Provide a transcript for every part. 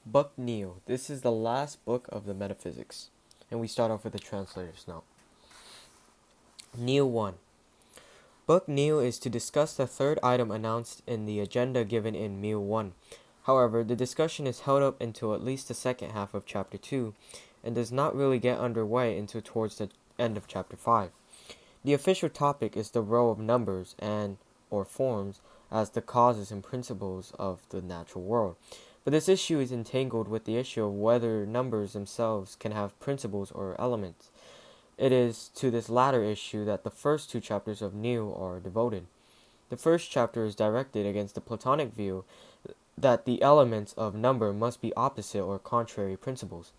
Book Neo. This is the last book of the Metaphysics. And we start off with the translator's note. Neo 1. Book Neo is to discuss the third item announced in the agenda given in Neo 1. However, the discussion is held up until at least the second half of Chapter 2 and does not really get underway until towards the end of Chapter 5. The official topic is the role of numbers and or forms as the causes and principles of the natural world. But this issue is entangled with the issue of whether numbers themselves can have principles or elements. It is to this latter issue that the first two chapters of Neo are devoted. The first chapter is directed against the Platonic view that the elements of number must be opposite or contrary principles.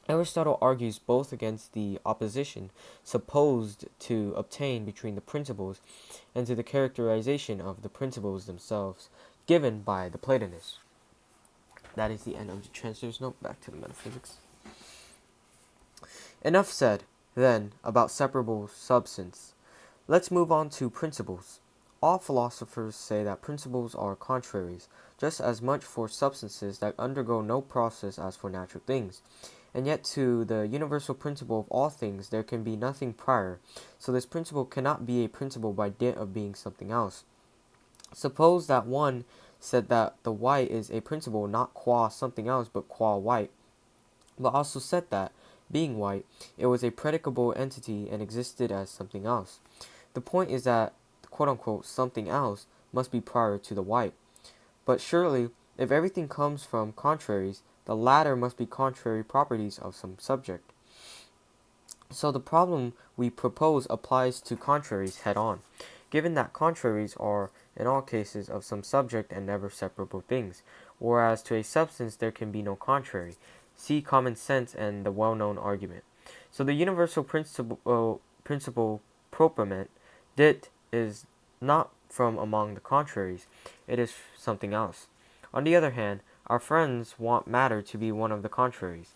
Aristotle argues both against the opposition supposed to obtain between the principles and to the characterization of the principles themselves given by the Platonists. That is the end of the translator's note. Back to the metaphysics. Enough said, then, about separable substance. Let's move on to principles. All philosophers say that principles are contraries, just as much for substances that undergo no process as for natural things. And yet to the universal principle of all things there can be nothing prior, so this principle cannot be a principle by dint of being something else. Suppose that one said that the white is a principle not qua something else but qua white, but also said that, being white, it was a predicable entity and existed as something else. The point is that quote-unquote something else must be prior to the white. But surely, if everything comes from contraries, the latter must be contrary properties of some subject. So the problem we propose applies to contraries head-on, given that contraries are, in all cases, of some subject and never separable things, whereas to a substance there can be no contrary. See common sense and the well-known argument. So the universal principle propriamente dit is not from among the contraries, it is something else. On the other hand, our friends want matter to be one of the contraries.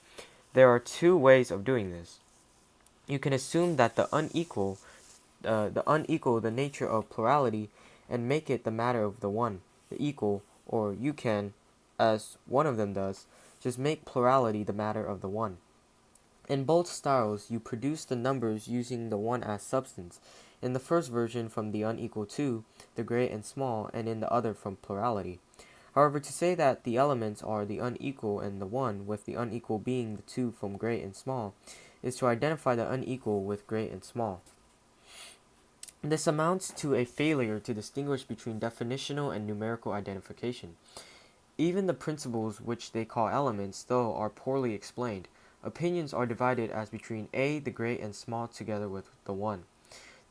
There are two ways of doing this. You can assume that the unequal the nature of plurality and make it the matter of the one, the equal, or you can, as one of them does, just make plurality the matter of the one. In both styles, you produce the numbers using the one as substance, in the first version from the unequal two, the great and small, and in the other from plurality. However, to say that the elements are the unequal and the one, with the unequal being the two from great and small, is to identify the unequal with great and small. This amounts to a failure to distinguish between definitional and numerical identification. Even the principles which they call elements, though, are poorly explained. Opinions are divided as between A, the great and small, together with the one.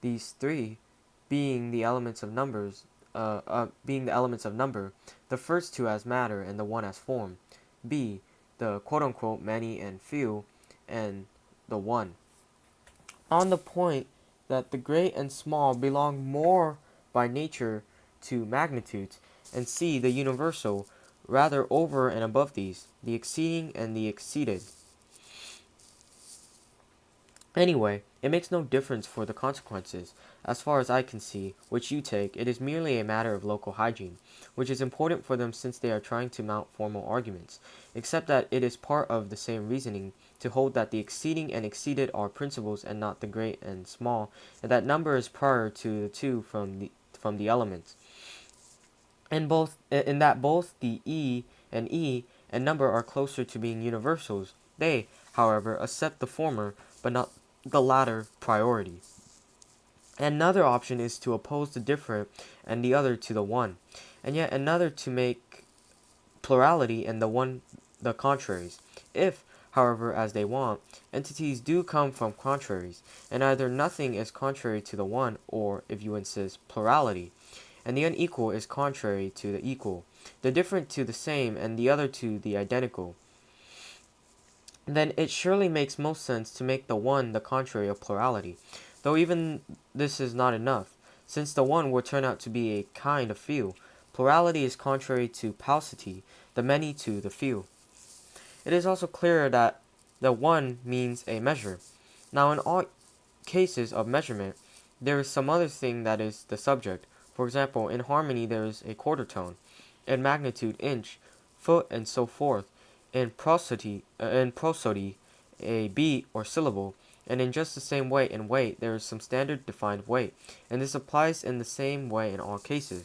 These three, being the elements of number, the first two as matter and the one as form. B, the quote-unquote many and few, and the one. On the point that the great and small belong more by nature to magnitudes, and C, the universal, rather over and above these, the exceeding and the exceeded. Anyway, it makes no difference for the consequences. As far as I can see, which you take, it is merely a matter of local hygiene, which is important for them since they are trying to mount formal arguments, except that it is part of the same reasoning to hold that the exceeding and exceeded are principles and not the great and small, and that number is prior to the two from the elements. In that both the E and number are closer to being universals. They, however, accept the former, but not the latter priority. Another option is to oppose the different and the other to the one, and yet another to make plurality and the one the contraries. If, however, as they want, entities do come from contraries, and either nothing is contrary to the one, or, if you insist, plurality, and the unequal is contrary to the equal, the different to the same, and the other to the identical, then it surely makes most sense to make the one the contrary of plurality, though even this is not enough, since the one will turn out to be a kind of few. Plurality is contrary to paucity, the many to the few. It is also clear that the one means a measure. Now in all cases of measurement, there is some other thing that is the subject. For example, in harmony there is a quarter tone, in magnitude inch, foot, and so forth. prosody, a beat or syllable, and in just the same way in weight, there is some standard defined weight, and this applies in the same way in all cases.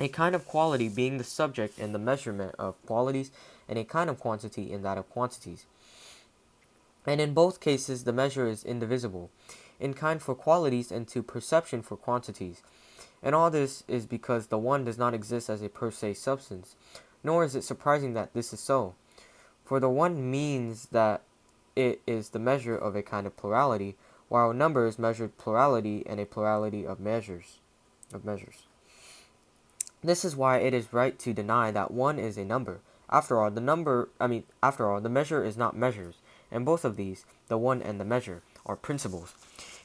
A kind of quality being the subject in the measurement of qualities, and a kind of quantity in that of quantities. And in both cases, the measure is indivisible, in kind for qualities and to perception for quantities. And all this is because the one does not exist as a per se substance, nor is it surprising that this is so. For the one means that it is the measure of a kind of plurality, while a number is measured plurality and a plurality of measures. This is why it is right to deny that one is a number. After all, the measure is not measures, and both of these, the one and the measure, are principles.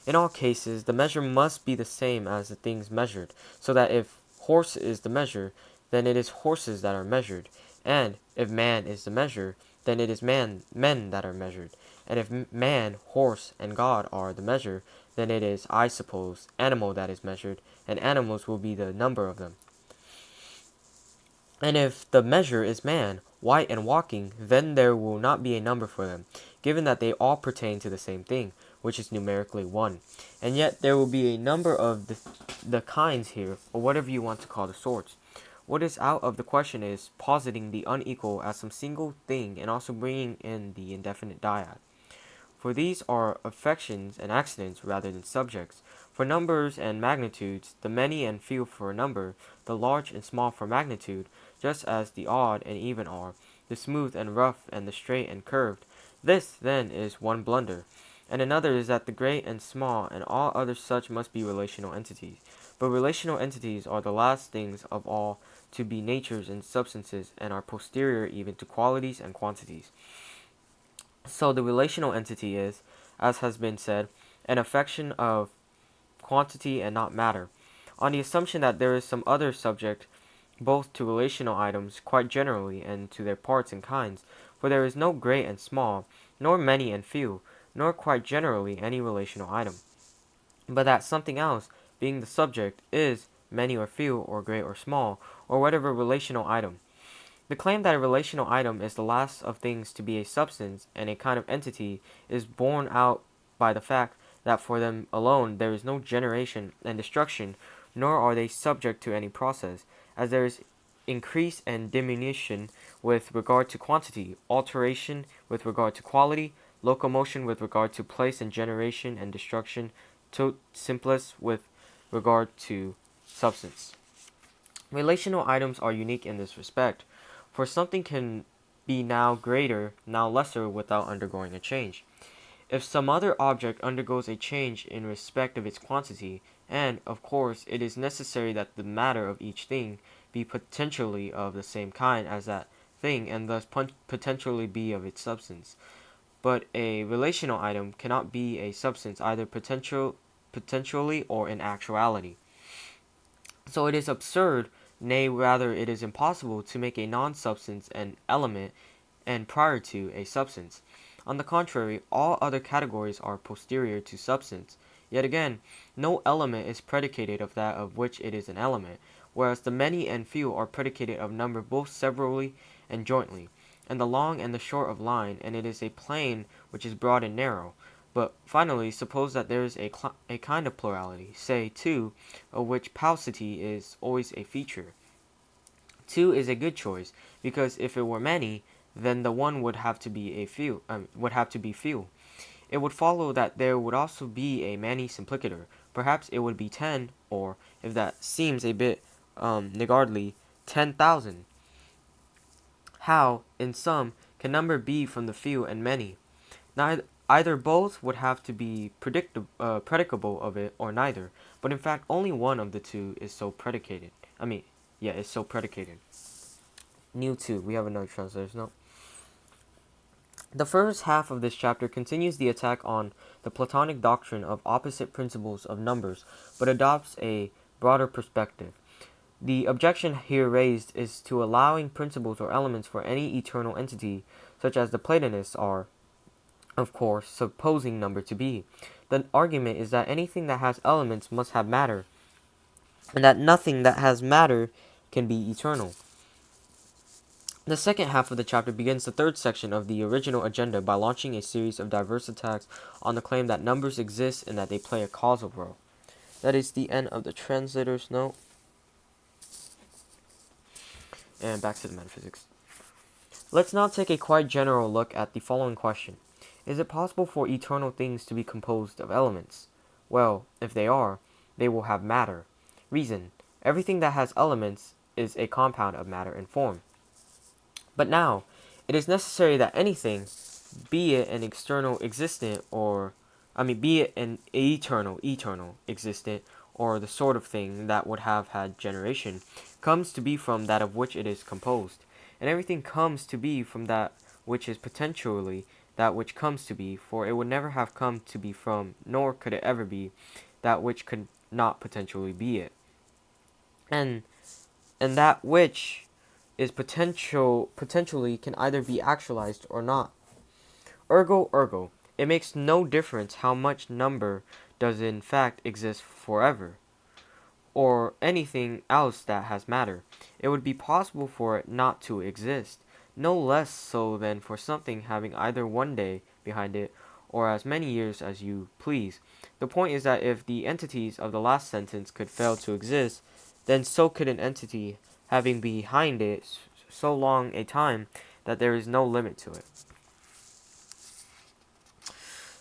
In all cases, the measure must be the same as the things measured, so that if horse is the measure, then it is horses that are measured, and if man is the measure, then it is men that are measured, and if man, horse, and God are the measure, then it is, I suppose, animal that is measured, and animals will be the number of them. And if the measure is man, white, and walking, then there will not be a number for them, given that they all pertain to the same thing, which is numerically one. And yet there will be a number of the kinds here, or whatever you want to call the sorts. What is out of the question is positing the unequal as some single thing and also bringing in the indefinite dyad. For these are affections and accidents rather than subjects. For numbers and magnitudes, the many and few for a number, the large and small for magnitude, just as the odd and even are, the smooth and rough and the straight and curved. This, then, is one blunder. And another is that the great and small and all other such must be relational entities. But relational entities are the last things of all to be natures and substances, and are posterior even to qualities and quantities. So the relational entity is, as has been said, an affection of quantity and not matter, on the assumption that there is some other subject both to relational items quite generally and to their parts and kinds, for there is no great and small, nor many and few, nor quite generally any relational item, but that something else, being the subject, is many or few, or great or small, or whatever relational item. The claim that a relational item is the last of things to be a substance and a kind of entity is borne out by the fact that for them alone there is no generation and destruction, nor are they subject to any process, as there is increase and diminution with regard to quantity, alteration with regard to quality, locomotion with regard to place, and generation and destruction, tot simplis with regard to substance. Relational items are unique in this respect, for something can be now greater, now lesser without undergoing a change. If some other object undergoes a change in respect of its quantity, and, of course, it is necessary that the matter of each thing be potentially of the same kind as that thing, and thus potentially be of its substance. But a relational item cannot be a substance either potentially or in actuality. So it is absurd, nay, rather it is impossible, to make a non-substance an element and prior to a substance. On the contrary, all other categories are posterior to substance. Yet again, no element is predicated of that of which it is an element, whereas the many and few are predicated of number both severally and jointly, and the long and the short of line, and it is a plane which is broad and narrow. But finally, suppose that there is a kind of plurality, say 2, of which paucity is always a feature. 2 is a good choice, because if it were many, then the one would have to be few. It would follow that there would also be a many simplicator. Perhaps it would be 10, or, if that seems a bit niggardly, 10,000. How, in sum, can number be from the few and many? Either both would have to be predicable of it, or neither. But in fact, only one of the two is so predicated. Is so predicated. New 2. We have another translator's note. The first half of this chapter continues the attack on the Platonic doctrine of opposite principles of numbers, but adopts a broader perspective. The objection here raised is to allowing principles or elements for any eternal entity, such as the Platonists are, of course, supposing number to be. The argument is that anything that has elements must have matter, and that nothing that has matter can be eternal. The second half of the chapter begins the third section of the original agenda by launching a series of diverse attacks on the claim that numbers exist and that they play a causal role. That is the end of the translator's note. And back to the metaphysics. Let's now take a quite general look at the following question. Is it possible for eternal things to be composed of elements? Well, if they are, they will have matter. Reason. Everything that has elements is a compound of matter and form. But now, it is necessary that anything, be it an external existent be it an eternal existent, or the sort of thing that would have had generation, comes to be from that of which it is composed. And everything comes to be from that which is potentially that which comes to be, for it would never have come to be from, nor could it ever be, that which could not potentially be it. And that which is potentially can either be actualized or not. Ergo, it makes no difference how much number does in fact exist forever, or anything else that has matter. It would be possible for it not to exist, no less so than for something having either one day behind it, or as many years as you please. The point is that if the entities of the last sentence could fail to exist, then so could an entity having behind it so long a time that there is no limit to it.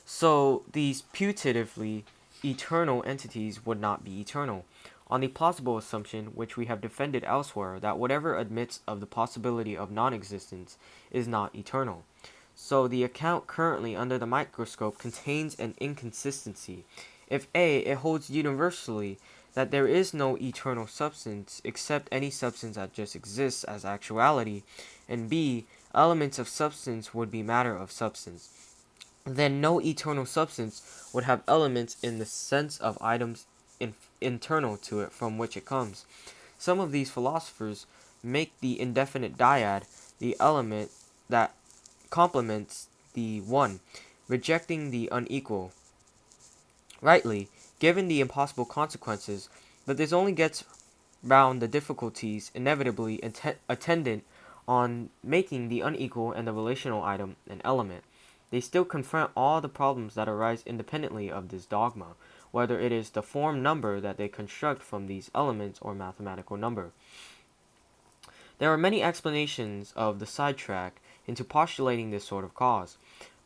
So these putatively eternal entities would not be eternal, on the plausible assumption, which we have defended elsewhere, that whatever admits of the possibility of non-existence is not eternal. So the account currently under the microscope contains an inconsistency. If A, it holds universally that there is no eternal substance except any substance that just exists as actuality, and B, elements of substance would be matter of substance, then no eternal substance would have elements in the sense of items internal to it from which it comes. Some of these philosophers make the indefinite dyad the element that complements the one, rejecting the unequal. Rightly, given the impossible consequences, but this only gets round the difficulties inevitably attendant on making the unequal and the relational item an element. They still confront all the problems that arise independently of this dogma, whether it is the form number that they construct from these elements or mathematical number. There are many explanations of the sidetrack into postulating this sort of cause,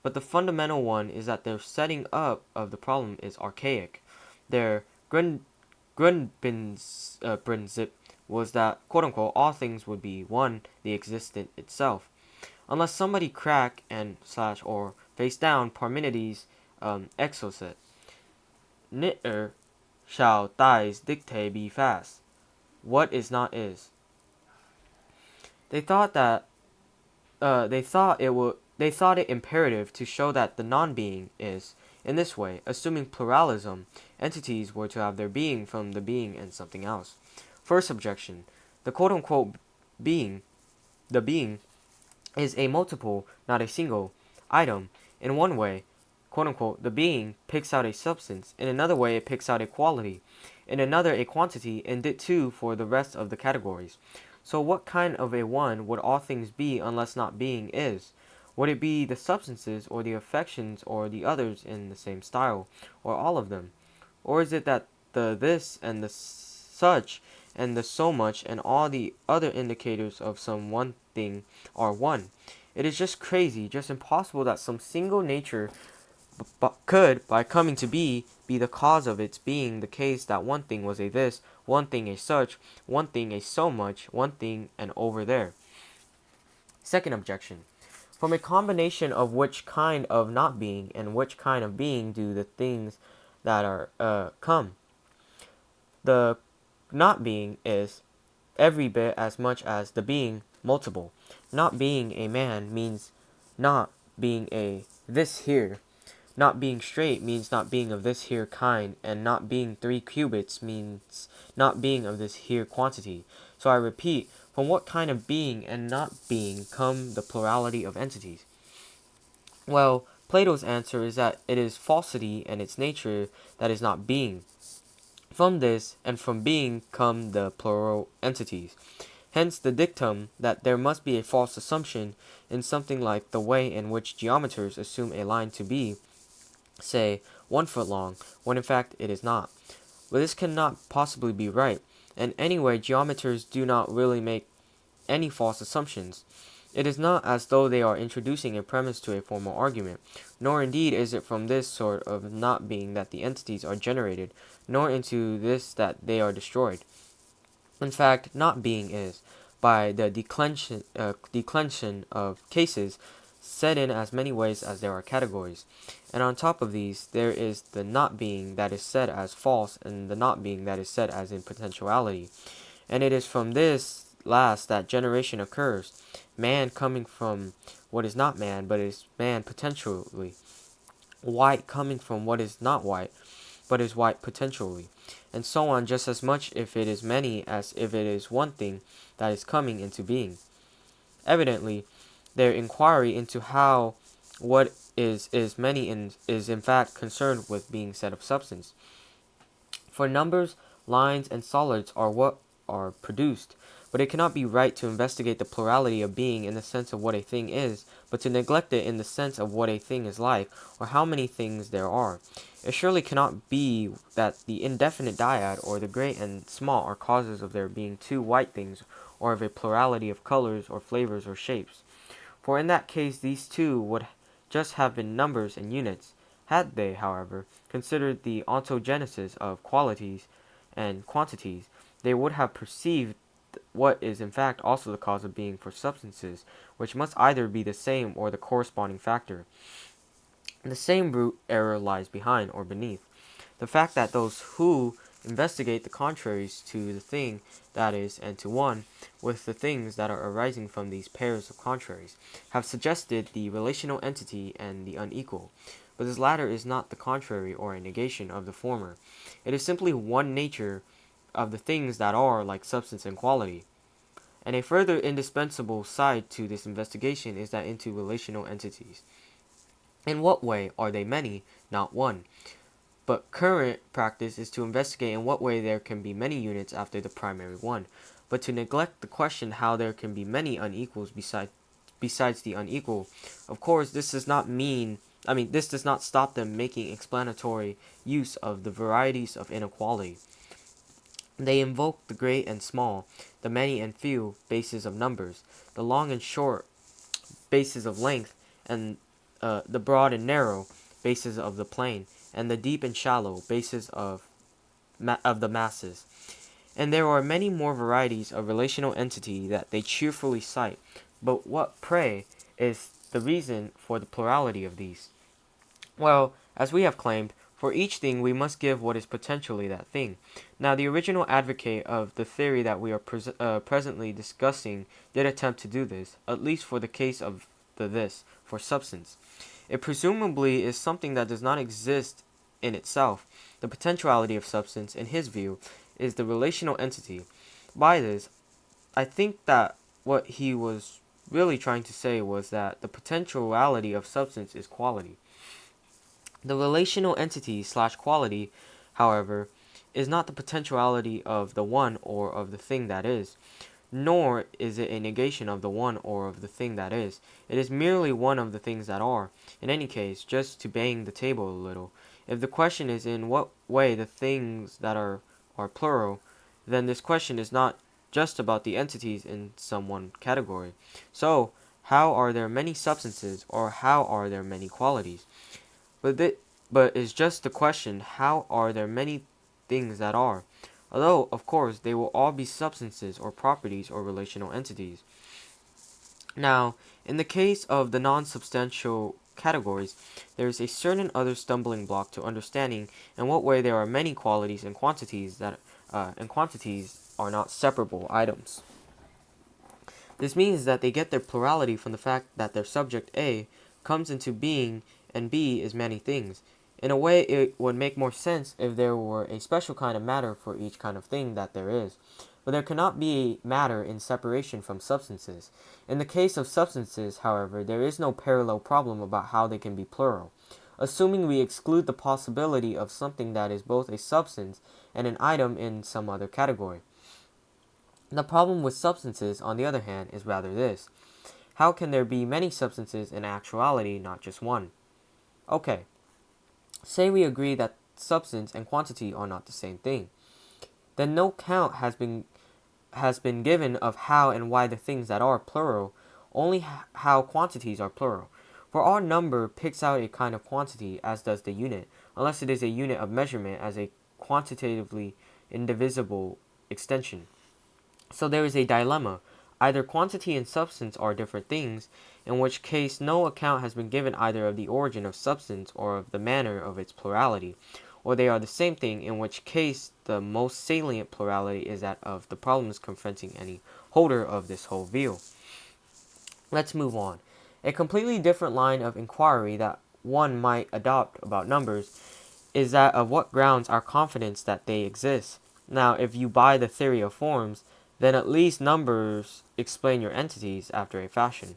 but the fundamental one is that their setting up of the problem is archaic. Their Grundprinzip was that, quote-unquote, all things would be one, the existent itself. Unless somebody crack and / or face down Parmenides' exocet. Nitter shall dies dicte be fast. What is not is. They thought it imperative to show that the non-being is. In this way, assuming pluralism, entities were to have their being from the being and something else. First objection: the quote-unquote being, the being, is a multiple, not a single, item. In one way, quote-unquote, the being picks out a substance. In another way, it picks out a quality. In another, a quantity, and it too for the rest of the categories. So what kind of a one would all things be unless not being is? Would it be the substances, or the affections, or the others in the same style, or all of them? Or is it that the this and the such and the so much and all the other indicators of some one thing are one? It is just crazy, just impossible that some single nature could, by coming to be the cause of its being the case that one thing was a this, one thing a such, one thing a so much, one thing an over there. Second objection: from a combination of which kind of not being and which kind of being do the things that are come. The not being is every bit as much as the being multiple. Not being a man means not being a this here. Not being straight means not being of this here kind, and not being 3 cubits means not being of this here quantity. So I repeat, from what kind of being and not being come the plurality of entities? Well, Plato's answer is that it is falsity and its nature that is not being. From this and from being come the plural entities. Hence the dictum that there must be a false assumption in something like the way in which geometers assume a line to be, say, 1 foot long, when in fact it is not. But this cannot possibly be right, and anyway geometers do not really make any false assumptions. It is not as though they are introducing a premise to a formal argument, nor indeed is it from this sort of not being that the entities are generated, nor into this that they are destroyed. In fact, not being is, by the declension of cases, set in as many ways as there are categories. And on top of these, there is the not being that is said as false, and the not being that is said as in potentiality. And it is from this last that generation occurs, man coming from what is not man, but is man potentially, white coming from what is not white, but is white potentially, and so on, just as much if it is many as if it is one thing that is coming into being. Evidently, their inquiry into how what is many is in fact concerned with being said of substance. For numbers, lines, and solids are what are produced, but it cannot be right to investigate the plurality of being in the sense of what a thing is, but to neglect it in the sense of what a thing is like, or how many things there are. It surely cannot be that the indefinite dyad or the great and small are causes of there being two white things, or of a plurality of colors or flavors or shapes. For in that case these two would just have been numbers and units. Had they, however, considered the ontogenesis of qualities and quantities, they would have perceived what is in fact also the cause of being for substances, which must either be the same or the corresponding factor. The same root error lies behind or beneath the fact that those who investigate the contraries to the thing that is and to one, with the things that are arising from these pairs of contraries, have suggested the relational entity and the unequal. But this latter is not the contrary or a negation of the former. It is simply one nature of the things that are like substance and quality. And a further indispensable side to this investigation is that into relational entities. In what way are they many, not one? But current practice is to investigate in what way there can be many units after the primary one, but to neglect the question how there can be many unequals besides the unequal. Of course, this does not stop them making explanatory use of the varieties of inequality. They invoke the great and small, the many and few bases of numbers, the long and short bases of length, and the broad and narrow bases of the plane, and the deep and shallow bases of the masses. And there are many more varieties of relational entity that they cheerfully cite. But what, pray, is the reason for the plurality of these? Well, as we have claimed, for each thing we must give what is potentially that thing. Now, the original advocate of the theory that we are presently discussing did attempt to do this, at least for the case of for substance. It presumably is something that does not exist in itself. The potentiality of substance, in his view, is the relational entity. By this, I think that what he was really trying to say was that the potentiality of substance is quality. The relational entity / quality, however, is not the potentiality of the one or of the thing that is, nor is it a negation of the one or of the thing that is. It is merely one of the things that are. In any case, just to bang the table a little, if the question is in what way the things that are plural, then this question is not just about the entities in some one category. So, how are there many substances, or how are there many qualities? But it's just the question, how are there many things that are? Although, of course, they will all be substances or properties or relational entities. Now, in the case of the non-substantial categories, there is a certain other stumbling block to understanding in what way there are many qualities and quantities are not separable items. This means that they get their plurality from the fact that their subject A comes into being and B is many things. In a way, it would make more sense if there were a special kind of matter for each kind of thing that there is. But there cannot be matter in separation from substances. In the case of substances, however, there is no parallel problem about how they can be plural. Assuming we exclude the possibility of something that is both a substance and an item in some other category. The problem with substances, on the other hand, is rather this. How can there be many substances in actuality, not just one? Okay, say we agree that substance and quantity are not the same thing. Then no count has been given of how and why the things that are plural, only how quantities are plural. For our number picks out a kind of quantity, as does the unit, unless it is a unit of measurement as a quantitatively indivisible extension. So there is a dilemma. Either quantity and substance are different things, in which case no account has been given either of the origin of substance or of the manner of its plurality, or they are the same thing, in which case the most salient plurality is that of the problems confronting any holder of this whole view. Let's move on. A completely different line of inquiry that one might adopt about numbers is that of what grounds our confidence that they exist. Now, if you buy the theory of forms, then at least numbers explain your entities after a fashion.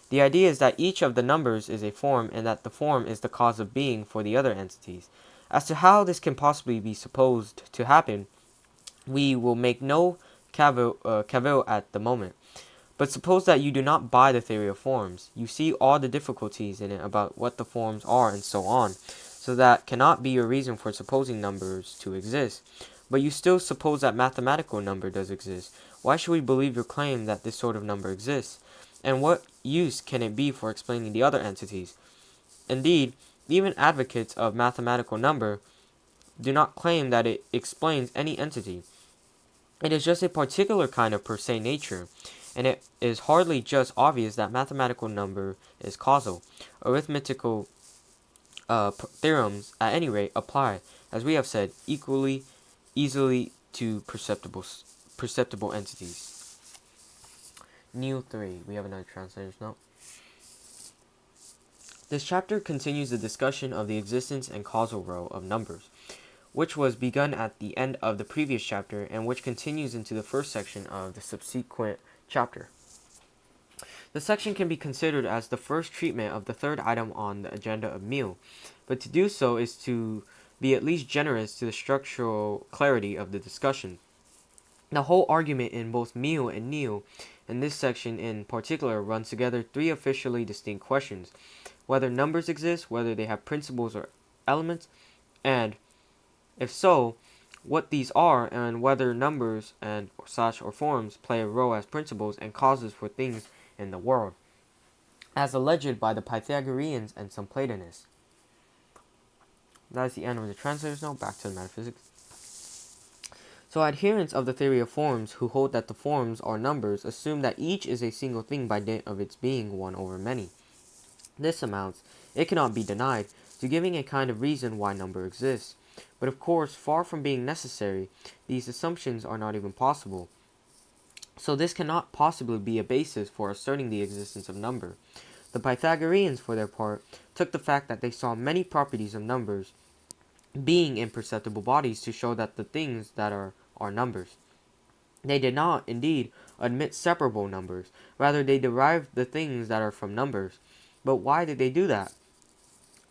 The idea is that each of the numbers is a form and that the form is the cause of being for the other entities. As to how this can possibly be supposed to happen, we will make no cavil at the moment. But suppose that you do not buy the theory of forms. You see all the difficulties in it about what the forms are and so on. So that cannot be your reason for supposing numbers to exist. But you still suppose that mathematical number does exist. Why should we believe your claim that this sort of number exists? And what use can it be for explaining the other entities? Indeed, even advocates of mathematical number do not claim that it explains any entity. It is just a particular kind of per se nature, and it is hardly just obvious that mathematical number is causal. Arithmetical theorems, at any rate, apply, as we have said, easily to perceptible entities. New 3. We have another translator's note. This chapter continues the discussion of the existence and causal role of numbers, which was begun at the end of the previous chapter and which continues into the first section of the subsequent chapter. The section can be considered as the first treatment of the third item on the agenda of meal, but to do so is to be at least generous to the structural clarity of the discussion. The whole argument in both meal and neo, and this section in particular, runs together three officially distinct questions: whether numbers exist, whether they have principles or elements, and if so, what these are, and whether numbers and such or forms play a role as principles and causes for things in the world, as alleged by the Pythagoreans and some Platonists. That is the end of the translator's note. Back to the metaphysics. So adherents of the theory of forms who hold that the forms are numbers assume that each is a single thing by dint of its being one over many. This amounts, it cannot be denied, to giving a kind of reason why number exists. But of course, far from being necessary, these assumptions are not even possible. So this cannot possibly be a basis for asserting the existence of number. The Pythagoreans, for their part, took the fact that they saw many properties of numbers being imperceptible bodies to show that the things that are numbers. They did not, indeed, admit separable numbers. Rather, they derived the things that are from numbers. But why did they do that?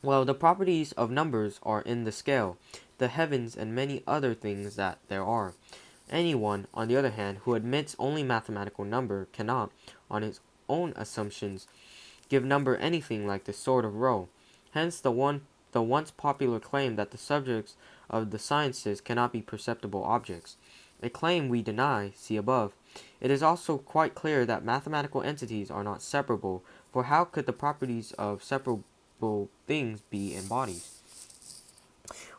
Well, the properties of numbers are in the scale, the heavens, and many other things that there are. Anyone, on the other hand, who admits only mathematical number cannot, on his own assumptions, give number anything like the sort of row. Hence the once popular claim that the subjects of the sciences cannot be perceptible objects. A claim we deny, see above. It is also quite clear that mathematical entities are not separable, for how could the properties of separable things be in bodies?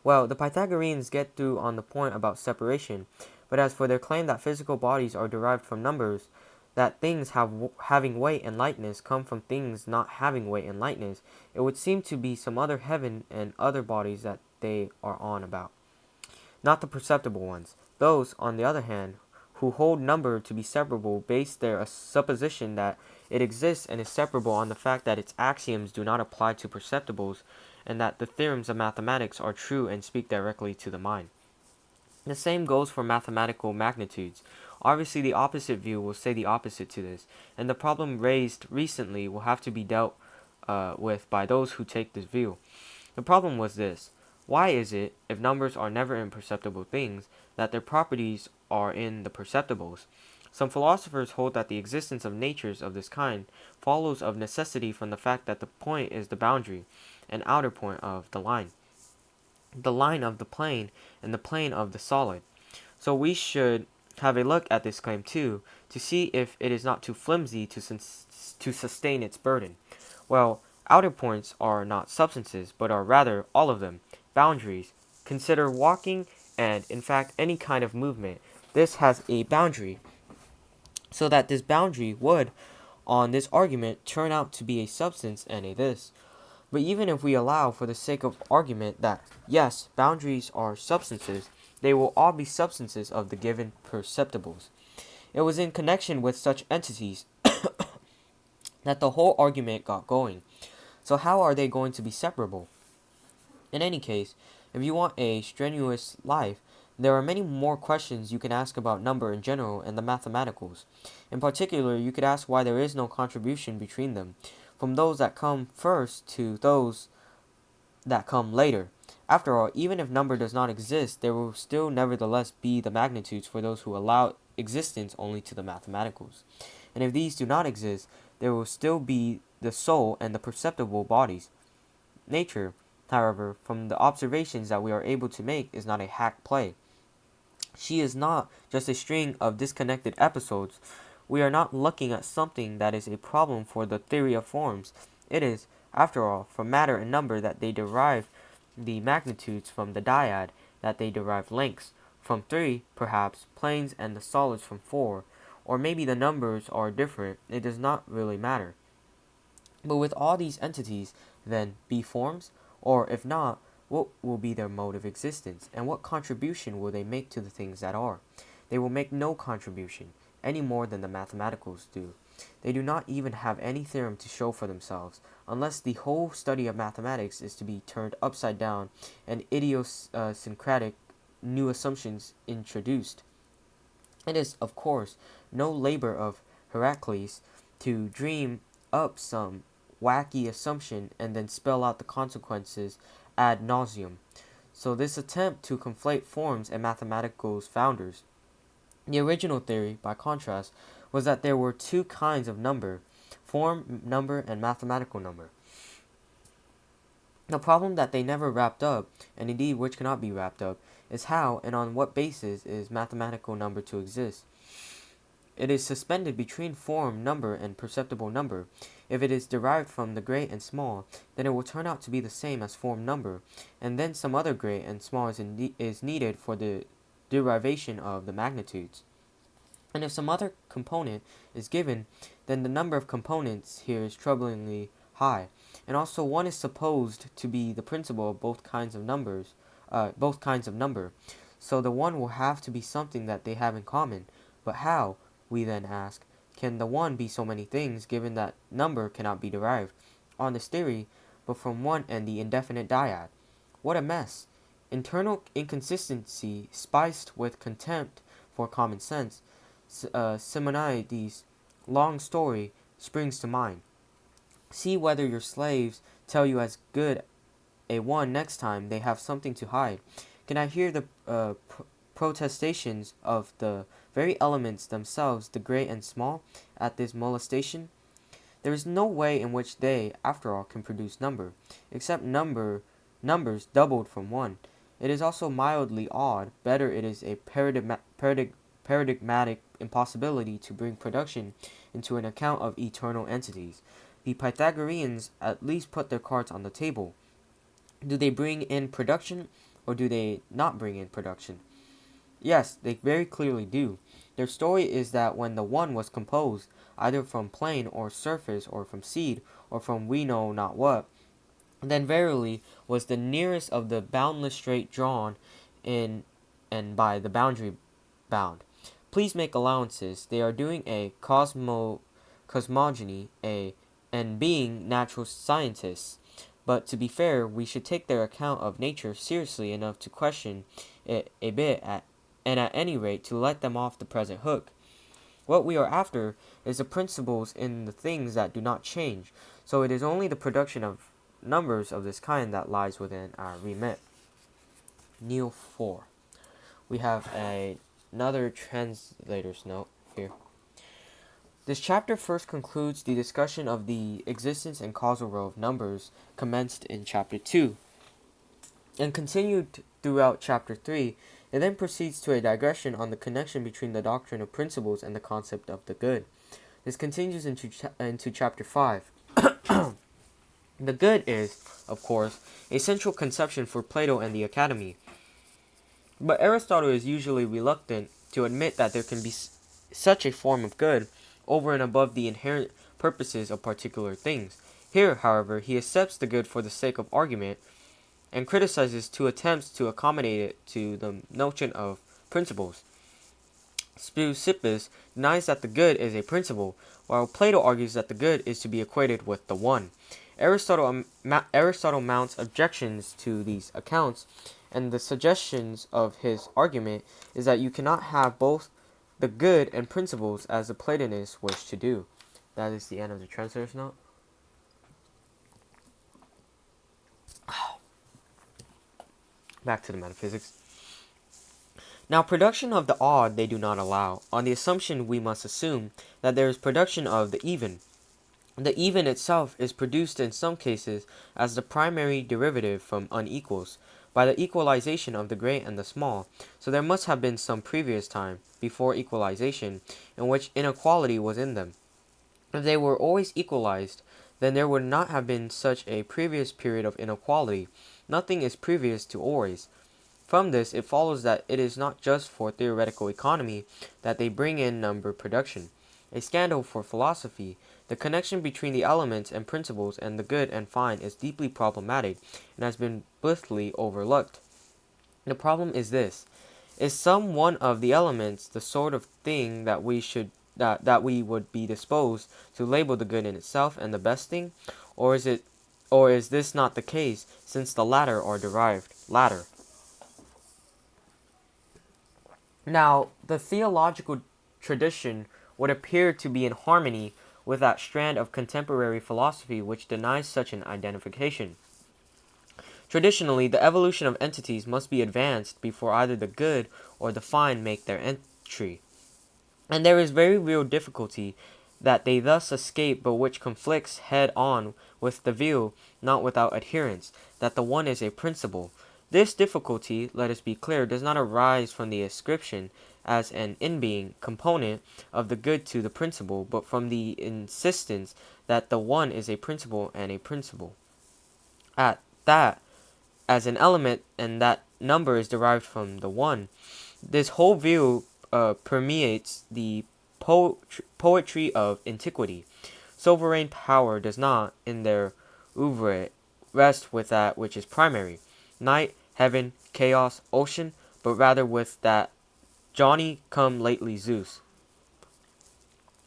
Well, the Pythagoreans get through on the point about separation, but as for their claim that physical bodies are derived from numbers, that things having weight and lightness come from things not having weight and lightness, it would seem to be some other heaven and other bodies that they are on about, not the perceptible ones. Those, on the other hand, who hold number to be separable base their supposition that it exists and is separable on the fact that its axioms do not apply to perceptibles, and that the theorems of mathematics are true and speak directly to the mind. The same goes for mathematical magnitudes. Obviously, the opposite view will say the opposite to this, and the problem raised recently will have to be dealt with by those who take this view. The problem was this: why is it, if numbers are never imperceptible things, that their properties are in the perceptibles? Some philosophers hold that the existence of natures of this kind follows of necessity from the fact that the point is the boundary and outer point of the line of the plane and the plane of the solid. So we should have a look at this claim too, to see if it is not too flimsy to sustain its burden. Well, outer points are not substances, but are rather all of them boundaries. Consider walking and, in fact, any kind of movement. This has a boundary, so that this boundary would, on this argument, turn out to be a substance and a this. But even if we allow, for the sake of argument, that yes, boundaries are substances, they will all be substances of the given perceptibles. It was in connection with such entities that the whole argument got going. So how are they going to be separable? In any case, if you want a strenuous life, there are many more questions you can ask about number in general and the mathematicals. In particular, you could ask why there is no contribution between them, from those that come first to those that come later. After all, even if number does not exist, there will still nevertheless be the magnitudes for those who allow existence only to the mathematicals. And if these do not exist, there will still be the soul and the perceptible bodies. Nature, however, from the observations that we are able to make, is not a hack play. She is not just a string of disconnected episodes. We are not looking at something that is a problem for the theory of forms. It is, after all, from matter and number that they derive the magnitudes, from the dyad that they derive lengths, from 3, perhaps, planes, and the solids from 4, or maybe the numbers are different, it does not really matter. But with all these entities, then, be forms, or if not, what will be their mode of existence, and what contribution will they make to the things that are? They will make no contribution, any more than the mathematicals do. They do not even have any theorem to show for themselves, unless the whole study of mathematics is to be turned upside down and idiosyncratic new assumptions introduced. It is, of course, no labor of Heracles to dream up some wacky assumption and then spell out the consequences ad nauseum. So this attempt to conflate forms and mathematical's founders. The original theory, by contrast, was that there were two kinds of number, form number and mathematical number. The problem that they never wrapped up, and indeed which cannot be wrapped up, is how and on what basis is mathematical number to exist. It is suspended between form number and perceptible number. If it is derived from the great and small, then it will turn out to be the same as form number, and then some other great and small is needed for the derivation of the magnitudes. And if some other component is given, then the number of components here is troublingly high. And also one is supposed to be the principle of both kinds of number. So the one will have to be something that they have in common. But how, we then ask, can the one be so many things, given that number cannot be derived, on this theory, but from one and the indefinite dyad? What a mess! Internal inconsistency spiced with contempt for common sense. Simonides' long story springs to mind. See whether your slaves tell you as good a one next time they have something to hide. Can I hear the protestations of the very elements themselves, the great and small, at this molestation? There is no way in which they, after all, can produce number, except numbers doubled from one. It is also mildly odd, better it is a paradigmatic impossibility to bring production into an account of eternal entities. The Pythagoreans at least put their cards on the table. Do they bring in production, or do they not bring in production? Yes, they very clearly do. Their story is that when the one was composed, either from plane or surface, or from seed, or from we know not what, then verily was the nearest of the boundless straight drawn in and by the boundary bound. Please make allowances. They are doing a cosmogony, and being natural scientists. But to be fair, we should take their account of nature seriously enough to question it a bit, and at any rate to let them off the present hook. What we are after is the principles in the things that do not change, so it is only the production of numbers of this kind that lies within our remit. Neal 4. We have another translator's note. here. This chapter first concludes the discussion of the existence and causal role of numbers commenced in chapter 2 and continued throughout chapter 3. It then proceeds to a digression on the connection between the doctrine of principles and the concept of the good. This continues into chapter 5. The good is, of course, a central conception for Plato and the Academy. But Aristotle is usually reluctant to admit that there can be such a form of good over and above the inherent purposes of particular things. Here, however, he accepts the good for the sake of argument and criticizes two attempts to accommodate it to the notion of principles. Speusippus denies that the good is a principle, while Plato argues that the good is to be equated with the one. Aristotle mounts objections to these accounts, and the suggestions of his argument is that you cannot have both the good and principles as the Platonists wish to do. That is the end of the translator's note. Back to the metaphysics. Now, production of the odd they do not allow. On the assumption we must assume that there is production of the even. The even itself is produced in some cases as the primary derivative from unequals, by the equalization of the great and the small. So there must have been some previous time, before equalization, in which inequality was in them. If they were always equalized, then there would not have been such a previous period of inequality. Nothing is previous to always. From this, it follows that it is not just for theoretical economy that they bring in number production. A scandal for philosophy. The connection between the elements and principles and the good and fine is deeply problematic and has been blithely overlooked. The problem is this: is some one of the elements the sort of thing that we would be disposed to label the good in itself and the best thing, or is this not the case, since the latter are derived latter? Now, the theological tradition would appear to be in harmony with that strand of contemporary philosophy which denies such an identification. Traditionally, the evolution of entities must be advanced before either the good or the fine make their entry. And there is very real difficulty that they thus escape, but which conflicts head-on with the view, not without adherence, that the one is a principle. This difficulty, let us be clear, does not arise from the ascription as an in-being component of the good to the principle, but from the insistence that the one is a principle and a principle. At that, as an element, and that number is derived from the one. This whole view permeates the poetry of antiquity. Sovereign power does not, in their oeuvre, rest with that which is primary, night, heaven, chaos, ocean, but rather with that Johnny-come-lately Zeus.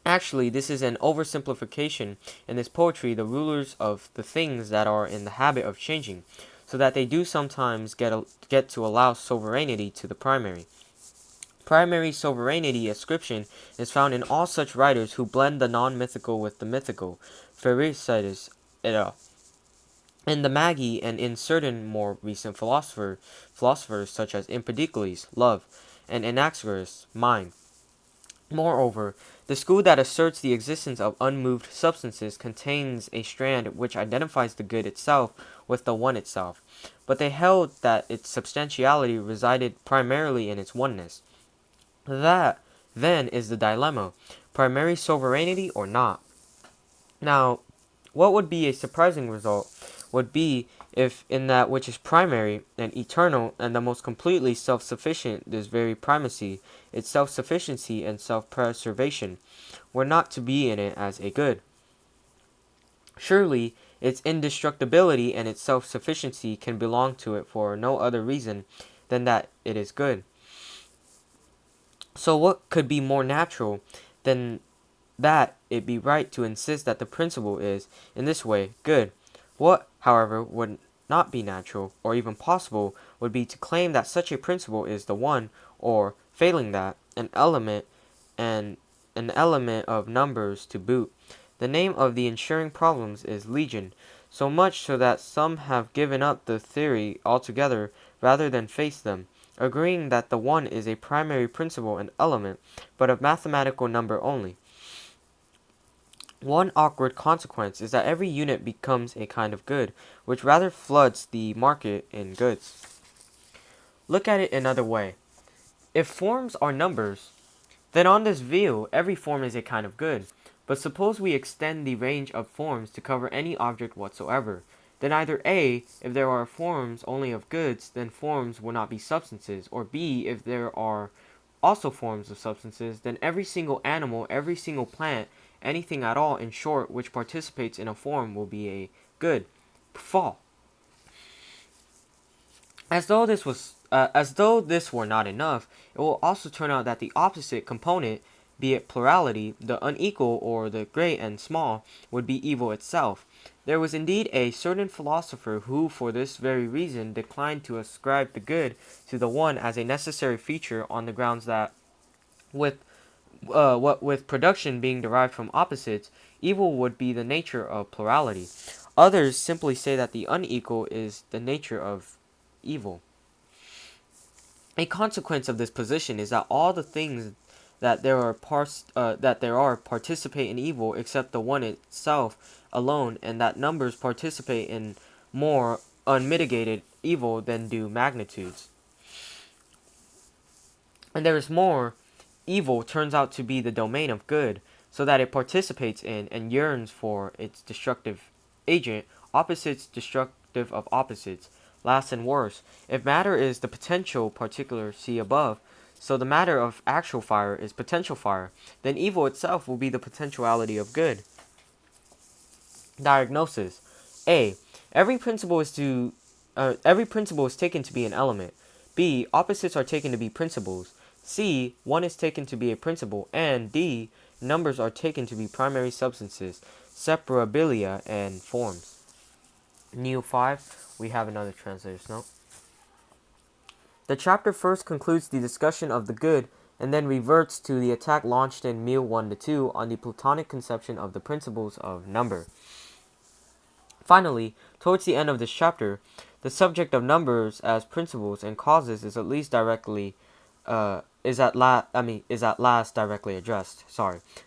Actually, this is an oversimplification in this poetry, the rulers of the things that are in the habit of changing, so that they do sometimes get to allow sovereignty to the primary. Primary sovereignty ascription is found in all such writers who blend the non-mythical with the mythical, Aristotle et al., in the Magi, and in certain more recent philosophers such as Empedocles, love, and Anaxagoras, mind. Moreover, the school that asserts the existence of unmoved substances contains a strand which identifies the good itself with the one itself, but they held that its substantiality resided primarily in its oneness. That, then, is the dilemma: primary sovereignty or not. Now, what would be a surprising result would be if in that which is primary and eternal and the most completely self-sufficient, this very primacy, its self-sufficiency and self-preservation, were not to be in it as a good. Surely, its indestructibility and its self-sufficiency can belong to it for no other reason than that it is good. So what could be more natural than that it be right to insist that the principle is, in this way, good? What, however, would not be natural, or even possible, would be to claim that such a principle is the one, or, failing that, an element, and an element of numbers to boot. The name of the ensuing problems is legion, so much so that some have given up the theory altogether rather than face them. agreeing that the 1 is a primary principle and element, but of mathematical number only. One awkward consequence is that every unit becomes a kind of good, which rather floods the market in goods. Look at it another way. If forms are numbers, then on this view, every form is a kind of good. But suppose we extend the range of forms to cover any object whatsoever. Then either A, if there are forms only of goods, then forms will not be substances, or B, if there are also forms of substances, then every single animal, every single plant, anything at all, in short, which participates in a form will be a good. Fall. As though this were not enough, it will also turn out that the opposite component, be it plurality, the unequal, or the great and small, would be evil itself. There was indeed a certain philosopher who, for this very reason, declined to ascribe the good to the one as a necessary feature on the grounds that, with production being derived from opposites, evil would be the nature of plurality. Others simply say that the unequal is the nature of evil. A consequence of this position is that all the things that there are participate in evil except the one itself alone, and that numbers participate in more unmitigated evil than do magnitudes. And there is more, evil turns out to be the domain of good, so that it participates in and yearns for its destructive agent, opposites destructive of opposites, last and worse. If matter is the potential particular see above, so the matter of actual fire is potential fire, then evil itself will be the potentiality of good. Diagnosis. A. Every principle is taken to be an element. B. Opposites are taken to be principles. C. One is taken to be a principle. And D. Numbers are taken to be primary substances, separabilia, and forms. Neo 5. We have another translator's note. The chapter first concludes the discussion of the good and then reverts to the attack launched in Meal 1-2 on the Platonic conception of the principles of number. Finally, towards the end of this chapter, the subject of numbers as principles and causes is at last directly addressed.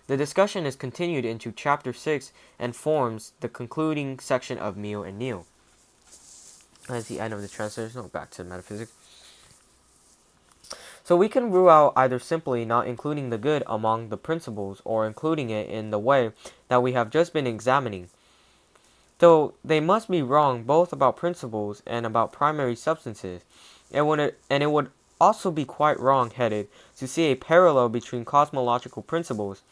The discussion is continued into chapter 6 and forms the concluding section of Meal and Neo. That's the end of the translator's note. Back to metaphysics. So we can rule out either simply not including the good among the principles or including it in the way that we have just been examining. Though they must be wrong both about principles and about primary substances, and it would also be quite wrong-headed to see a parallel between cosmological principles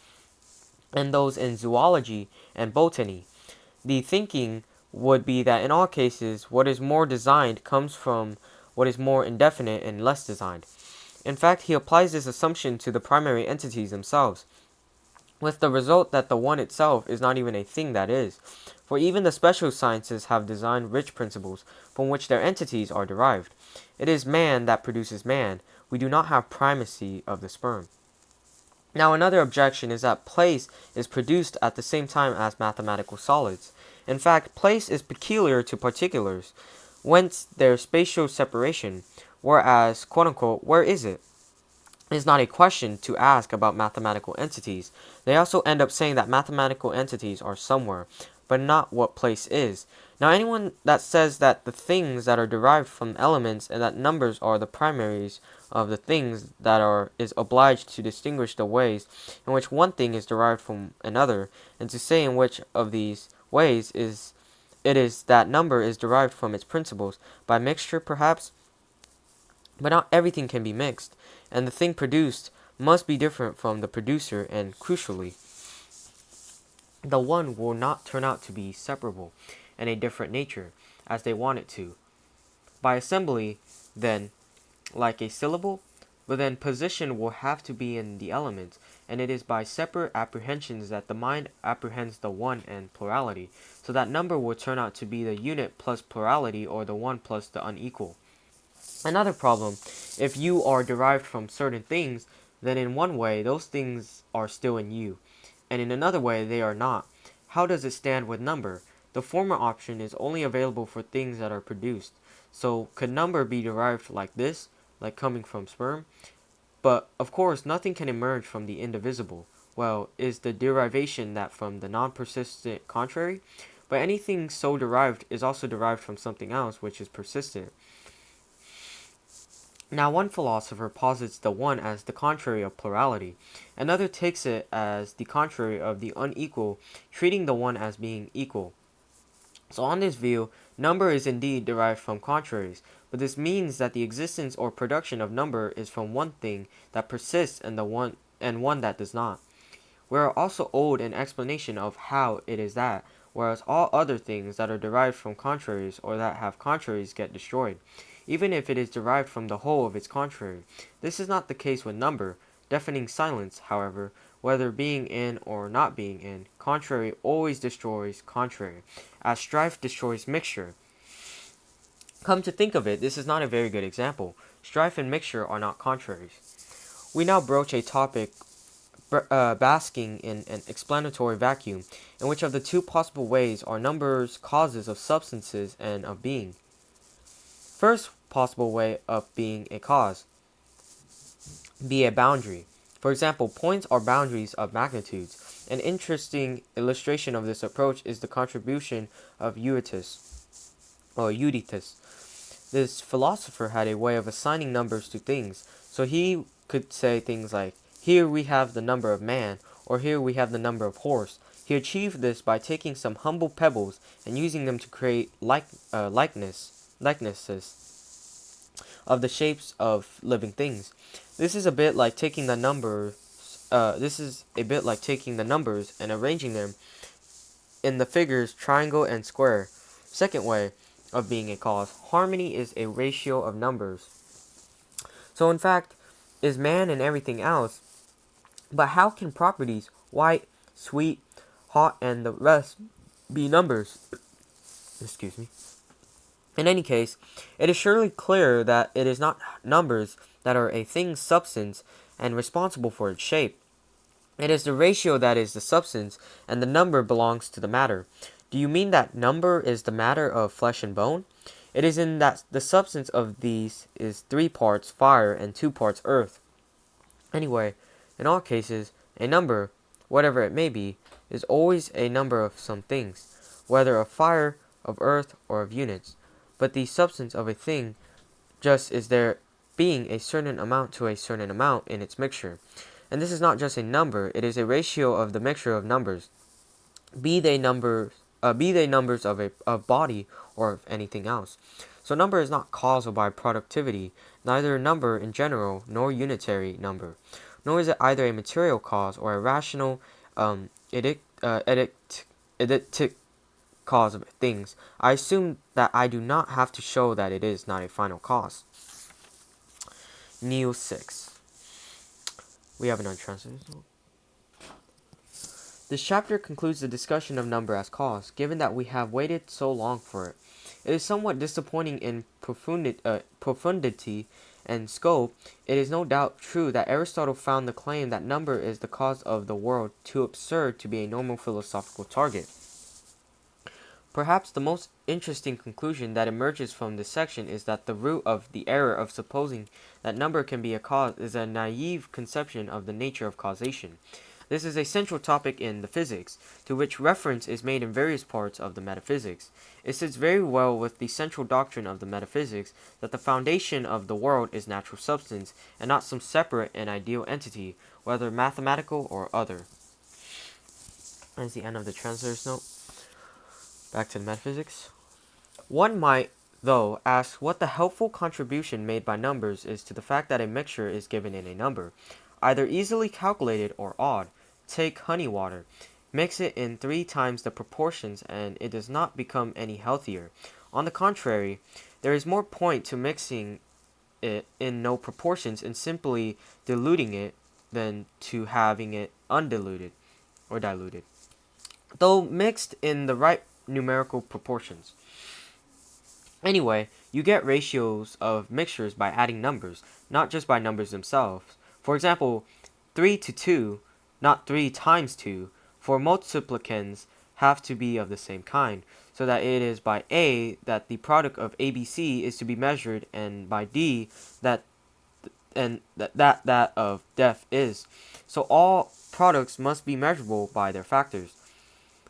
and those in zoology and botany. The thinking would be that in all cases, what is more designed comes from what is more indefinite and less designed. In fact, he applies this assumption to the primary entities themselves, with the result that the one itself is not even a thing that is. For even the special sciences have designed rich principles from which their entities are derived. It is man that produces man. We do not have primacy of the sperm. Now another objection is that place is produced at the same time as mathematical solids. In fact, place is peculiar to particulars, whence their spatial separation, whereas, quote-unquote, where is it? Is not a question to ask about mathematical entities. They also end up saying that mathematical entities are somewhere, but not what place is. Now anyone that says that the things that are derived from elements and that numbers are the primaries of the things that is obliged to distinguish the ways in which one thing is derived from another, and to say in which of these ways it is that number is derived from its principles, by mixture perhaps, but not everything can be mixed, and the thing produced must be different from the producer, and crucially, the one will not turn out to be separable and a different nature, as they want it to. By assembly, then, like a syllable, but then position will have to be in the elements, and it is by separate apprehensions that the mind apprehends the one and plurality, so that number will turn out to be the unit plus plurality, or the one plus the unequal. Another problem, if you are derived from certain things, then in one way those things are still in you, and in another way they are not. How does it stand with number? The former option is only available for things that are produced. So could number be derived like this? like coming from sperm. But, of course, nothing can emerge from the indivisible. Well, is the derivation that from the non-persistent contrary? But anything so derived is also derived from something else which is persistent. Now, one philosopher posits the one as the contrary of plurality. Another takes it as the contrary of the unequal, treating the one as being equal. So on this view, number is indeed derived from contraries, but this means that the existence or production of number is from one thing that persists and one that does not. We are also owed an explanation of how it is that, whereas all other things that are derived from contraries or that have contraries get destroyed, even if it is derived from the whole of its contrary. This is not the case with number. Deafening silence, however, whether being in or not being in, contrary always destroys contrary, as strife destroys mixture. Come to think of it, this is not a very good example. Strife and mixture are not contraries. We now broach a topic basking in an explanatory vacuum, in which of the two possible ways are numbers causes of substances and of being. First possible way of being a cause, be a boundary. For example, points are boundaries of magnitudes. An interesting illustration of this approach is the contribution of Eutychus. This philosopher had a way of assigning numbers to things, so he could say things like, here we have the number of man, or here we have the number of horse. He achieved this by taking some humble pebbles and using them to create likenesses of the shapes of living things. This is a bit like taking the numbers. And arranging them in the figures triangle and square. Second way of being a cause, harmony is a ratio of numbers. So in fact, is man and everything else. But how can properties, white, sweet, hot, and the rest be numbers? Excuse me. In any case, it is surely clear that it is not numbers that are a thing's substance and responsible for its shape. It is the ratio that is the substance, and the number belongs to the matter. Do you mean that number is the matter of flesh and bone? It is in that the substance of these is 3 parts fire and 2 parts earth. Anyway, in all cases, a number, whatever it may be, is always a number of some things, whether of fire, of earth, or of units. But the substance of a thing just is there being a certain amount to a certain amount in its mixture. And this is not just a number, it is a ratio of the mixture of numbers, be they numbers of body or of anything else. So number is not causal by productivity, neither number in general nor unitary number, nor is it either a material cause or a rational eidetic cause of things. I assume that I do not have to show that it is not a final cause. Neo 6. We have an untranslated note. This chapter concludes the discussion of number as cause, given that we have waited so long for it. It is somewhat disappointing in profundity and scope. It is no doubt true that Aristotle found the claim that number is the cause of the world too absurd to be a normal philosophical target. Perhaps the most interesting conclusion that emerges from this section is that the root of the error of supposing that number can be a cause is a naive conception of the nature of causation. This is a central topic in the physics, to which reference is made in various parts of the metaphysics. It sits very well with the central doctrine of the metaphysics that the foundation of the world is natural substance, and not some separate and ideal entity, whether mathematical or other. That's the end of the translator's note. Back to the metaphysics. One might, though, ask what the helpful contribution made by numbers is to the fact that a mixture is given in a number, either easily calculated or odd. Take honey water. Mix it in 3 times the proportions and it does not become any healthier. On the contrary, there is more point to mixing it in no proportions and simply diluting it than to having it undiluted or diluted, though mixed in the right numerical proportions. Anyway, you get ratios of mixtures by adding numbers, not just by numbers themselves. For example, 3 to 2, not 3 times 2, for multiplicands have to be of the same kind, so that it is by A that the product of ABC is to be measured, and by D that and that of death is. So all products must be measurable by their factors.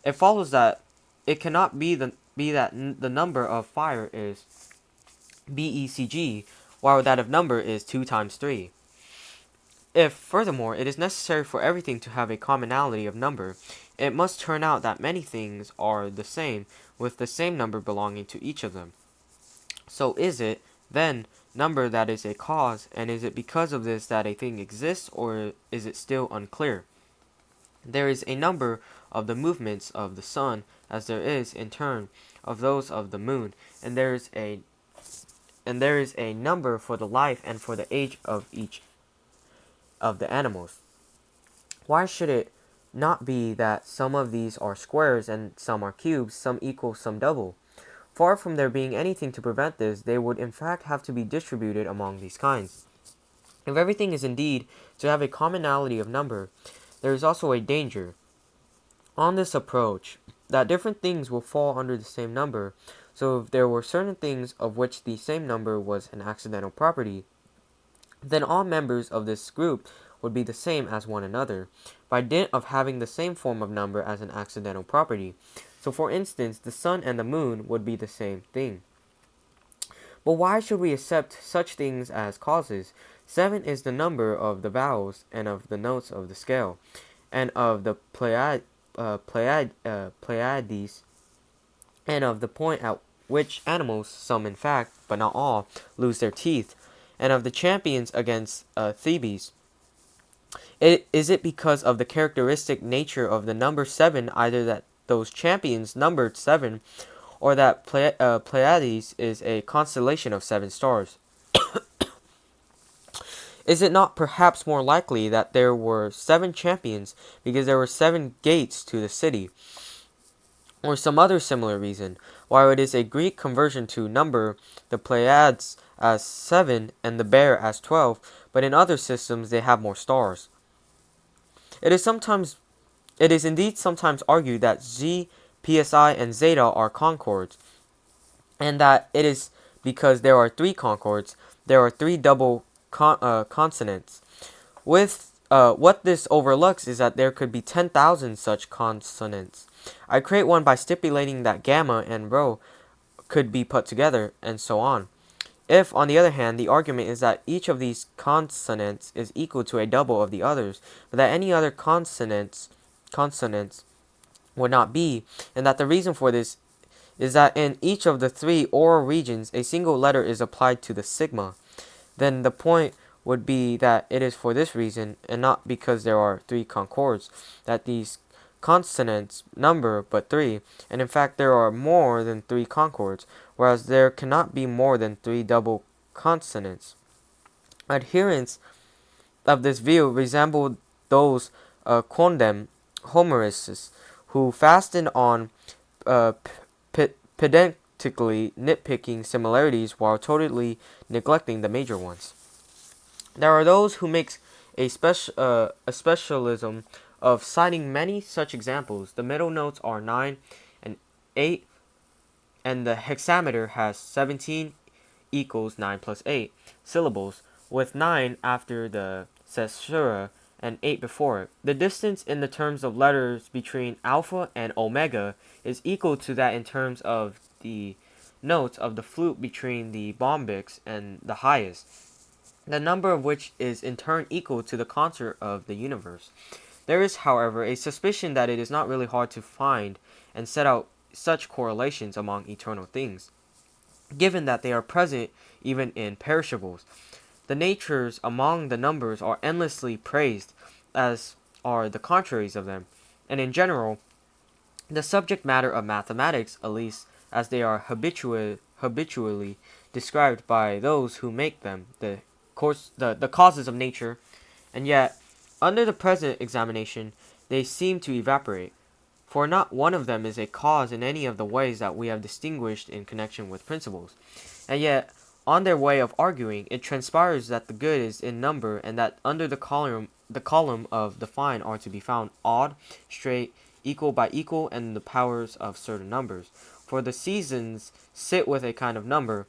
It follows that it cannot be the number of fire is BECG, while that of number is 2 times 3. If, furthermore, it is necessary for everything to have a commonality of number, it must turn out that many things are the same, with the same number belonging to each of them. So is it, then, number that is a cause, and is it because of this that a thing exists, or is it still unclear? There is a number of the movements of the sun, as there is, in turn, of those of the moon, and there is a number for the life and for the age of each of the animals. Why should it not be that some of these are squares and some are cubes, some equal, some double? Far from there being anything to prevent this, they would in fact have to be distributed among these kinds. If everything is indeed to have a commonality of number, there is also a danger, on this approach, that different things will fall under the same number. So if there were certain things of which the same number was an accidental property, then all members of this group would be the same as one another, by dint of having the same form of number as an accidental property. So for instance, the sun and the moon would be the same thing. But why should we accept such things as causes? 7 is the number of the vowels and of the notes of the scale, and of the Pleiades, and of the point at which animals, some in fact, but not all, lose their teeth, and of the champions against Thebes. Is it because of the characteristic nature of the number 7, either that those champions numbered 7, or that Pleiades is a constellation of 7 stars? Is it not perhaps more likely that there were 7 champions because there were 7 gates to the city, or some other similar reason, while it is a Greek conversion to number the Pleiades as 7 and the bear as 12, but in other systems they have more stars? It is indeed sometimes argued that Z, PSI, and Zeta are concords, and that it is because there are 3 concords, there are 3 double consonants. What this overlooks is that there could be 10,000 such consonants. I create one by stipulating that gamma and rho could be put together, and so on. If, on the other hand, the argument is that each of these consonants is equal to a double of the others, but that any other consonants would not be, and that the reason for this is that in each of the 3 oral regions a single letter is applied to the sigma, then the point would be that it is for this reason, and not because there are 3 concords, that these consonants number but 3, and in fact there are more than 3 concords, whereas there cannot be more than 3 double consonants. Adherents of this view resemble those quondam Homerists who fastened on pedantically nitpicking similarities while totally neglecting the major ones. There are those who make a specialism of citing many such examples. The middle notes are 9 and 8, and the hexameter has 17 equals 9 plus 8 syllables, with 9 after the caesura and 8 before it. The distance in the terms of letters between alpha and omega is equal to that in terms of the notes of the flute between the bombyx and the highest, the number of which is in turn equal to the concert of the universe. There is, however, a suspicion that it is not really hard to find and set out such correlations among eternal things, given that they are present even in perishables. The natures among the numbers are endlessly praised, as are the contraries of them, and in general, the subject matter of mathematics, at least as they are habitually described by those who make them, the causes of nature, and yet, under the present examination, they seem to evaporate, for not one of them is a cause in any of the ways that we have distinguished in connection with principles. And yet, on their way of arguing, it transpires that the good is in number, and that under the column of the fine are to be found odd, straight, equal by equal, and the powers of certain numbers. For the seasons sit with a kind of number,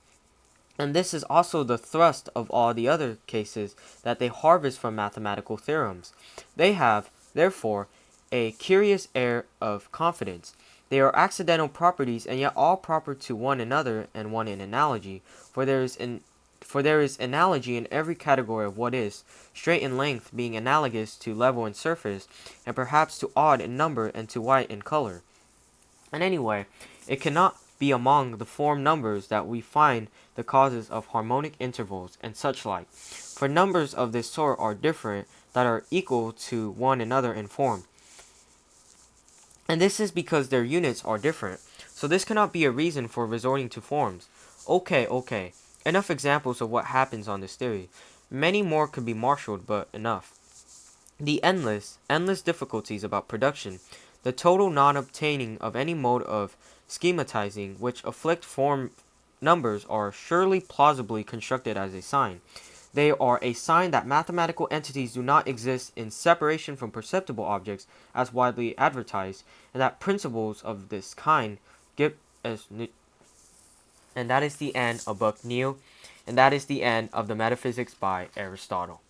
And this is also the thrust of all the other cases that they harvest from mathematical theorems. They have, therefore, a curious air of confidence. They are accidental properties, and yet all proper to one another and one in analogy, for there is analogy in every category of what is, straight in length being analogous to level in surface, and perhaps to odd in number and to white in color. And anyway, it cannot be among the form numbers that we find the causes of harmonic intervals and such like, for numbers of this sort are different that are equal to one another in form. And this is because their units are different. So this cannot be a reason for resorting to forms. Okay. Enough examples of what happens on this theory. Many more could be marshaled, but enough. The endless difficulties about production, the total non-obtaining of any mode of schematizing which afflict form numbers are surely plausibly constructed as a sign. They are a sign that mathematical entities do not exist in separation from perceptible objects as widely advertised, and that principles of this kind give as and that is the end of book Neo, and that is the end of the Metaphysics by Aristotle.